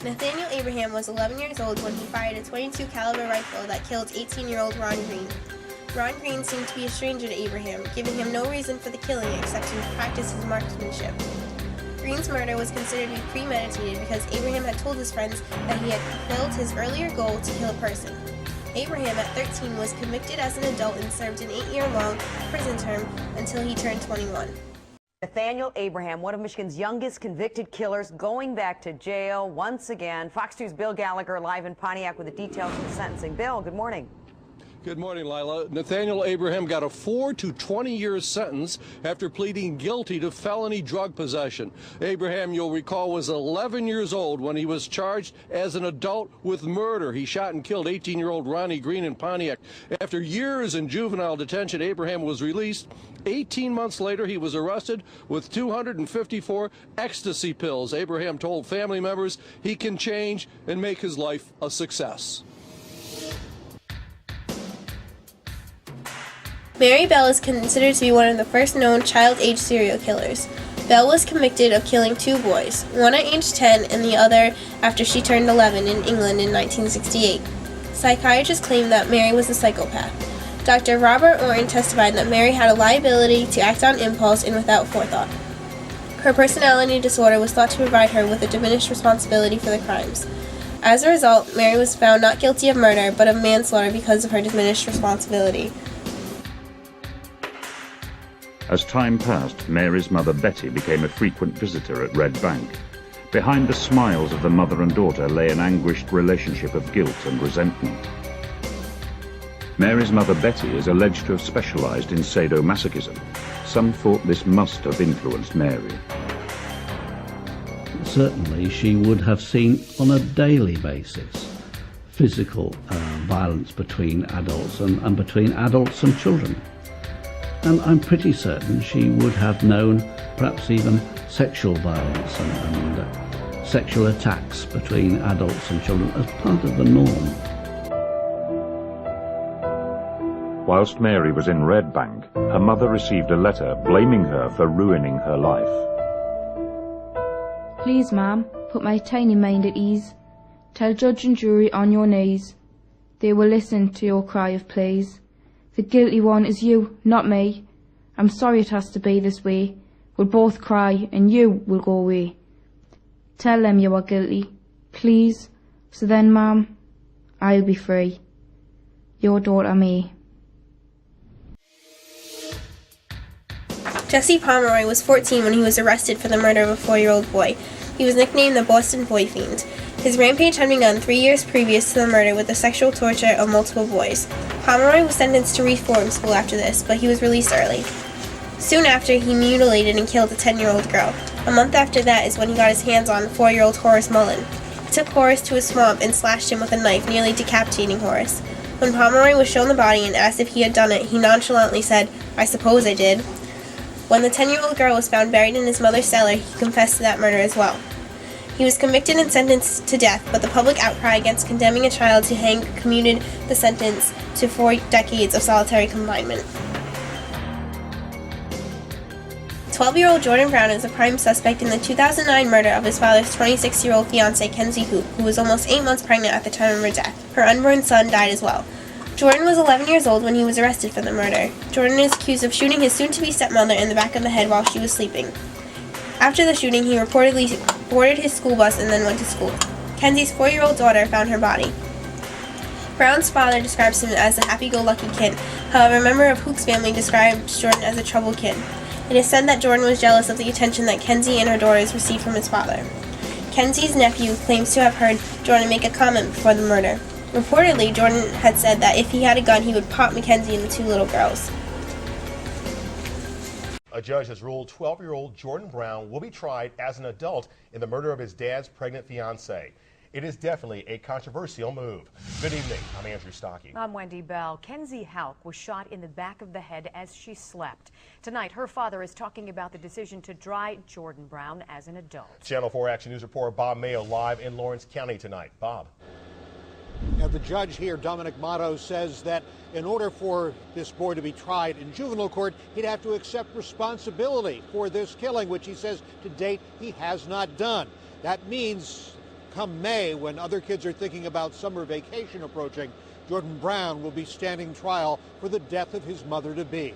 Nathaniel Abraham was 11 years old when he fired a .22 caliber rifle that killed 18-year-old Ron Green. Ron Green seemed to be a stranger to Abraham, giving him no reason for the killing except to practice his marksmanship. Green's murder was considered to be premeditated because Abraham had told his friends that he had fulfilled his earlier goal to kill a person. Abraham, at 13, was convicted as an adult and served an 8-year-long prison term until he turned 21. Nathaniel Abraham, one of Michigan's youngest convicted killers, going back to jail once again. Fox News' Bill Gallagher live in Pontiac with the details of the sentencing. Bill, good morning. Good morning, Lila. Nathaniel Abraham got a 4 to 20-year sentence after pleading guilty to felony drug possession. Abraham, you'll recall, was 11 years old when he was charged as an adult with murder. He shot and killed 18-year-old Ronnie Green in Pontiac. After years in juvenile detention, Abraham was released. 18 months later, he was arrested with 254 ecstasy pills. Abraham told family members he can change and make his life a success. Mary Bell is considered to be one of the first known child-age serial killers. Bell was convicted of killing 2 boys, one at age 10 and the other after she turned 11 in England in 1968. Psychiatrists claim that Mary was a psychopath. Dr. Robert Orton testified that Mary had a liability to act on impulse and without forethought. Her personality disorder was thought to provide her with a diminished responsibility for the crimes. As a result, Mary was found not guilty of murder but of manslaughter because of her diminished responsibility. As time passed, Mary's mother Betty became a frequent visitor at Red Bank. Behind the smiles of the mother and daughter lay an anguished relationship of guilt and resentment. Mary's mother Betty is alleged to have specialized in sadomasochism. Some thought this must have influenced Mary. Certainly she would have seen on a daily basis physical violence between adults and between adults and children. And I'm pretty certain she would have known perhaps even sexual violence and sexual attacks between adults and children as part of the norm. Whilst Mary was in Red Bank, her mother received a letter blaming her for ruining her life. Please, ma'am, put my tiny mind at ease. Tell judge and jury on your knees. They will listen to your cry of please. The guilty one is you, not me. I'm sorry it has to be this way. We'll both cry and you will go away. Tell them you are guilty, please. So then, ma'am, I'll be free. Your daughter, May. Jesse Pomeroy was 14 when he was arrested for the murder of a 4-year-old boy. He was nicknamed the Boston Boy Fiend. His rampage had begun 3 years previous to the murder with the sexual torture of multiple boys. Pomeroy was sentenced to reform school after this, but he was released early. Soon after, he mutilated and killed a 10-year-old girl. A month after that is when he got his hands on 4-year-old Horace Mullen. He took Horace to a swamp and slashed him with a knife, nearly decapitating Horace. When Pomeroy was shown the body and asked if he had done it, he nonchalantly said, "I suppose I did." When the 10-year-old girl was found buried in his mother's cellar, he confessed to that murder as well. He was convicted and sentenced to death, but the public outcry against condemning a child to hang commuted the sentence to 4 decades of solitary confinement. 12-year-old Jordan Brown is a prime suspect in the 2009 murder of his father's 26-year-old fiancée, Kenzie Hoop, who was almost 8 months pregnant at the time of her death. Her unborn son died as well. Jordan was 11 years old when he was arrested for the murder. Jordan is accused of shooting his soon-to-be stepmother in the back of the head while she was sleeping. After the shooting, he reportedly boarded his school bus and then went to school. Kenzie's 4-year-old daughter found her body. Brown's father describes him as a happy-go-lucky kid. However, a member of Hoop's family described Jordan as a troubled kid. It is said that Jordan was jealous of the attention that Kenzie and her daughters received from his father. Kenzie's nephew claims to have heard Jordan make a comment before the murder. Reportedly, Jordan had said that if he had a gun, he would pop Mackenzie and the 2 little girls. A judge has ruled 12-year-old Jordan Brown will be tried as an adult in the murder of his dad's pregnant fiancée. It is definitely a controversial move. Good evening. I'm Andrew Stockey. I'm Wendy Bell. Kenzie Hauk was shot in the back of the head as she slept. Tonight, her father is talking about the decision to try Jordan Brown as an adult. Channel 4 Action News reporter Bob Mayo live in Lawrence County tonight. Bob. Now, the judge here, Dominic Motto, says that in order for this boy to be tried in juvenile court, he'd have to accept responsibility for this killing, which he says to date he has not done. That means come May, when other kids are thinking about summer vacation approaching, Jordan Brown will be standing trial for the death of his mother-to-be.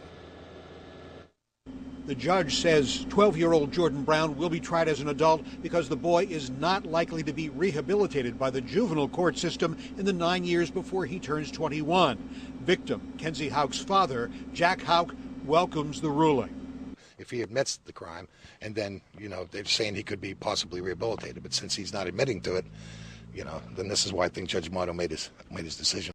The judge says 12-year-old Jordan Brown will be tried as an adult because the boy is not likely to be rehabilitated by the juvenile court system in the 9 years before he turns 21. Victim, Kenzie Houck's father, Jack Houck, welcomes the ruling. If he admits the crime, and then, they're saying he could be possibly rehabilitated, but since he's not admitting to it, then this is why I think Judge Mato made his decision.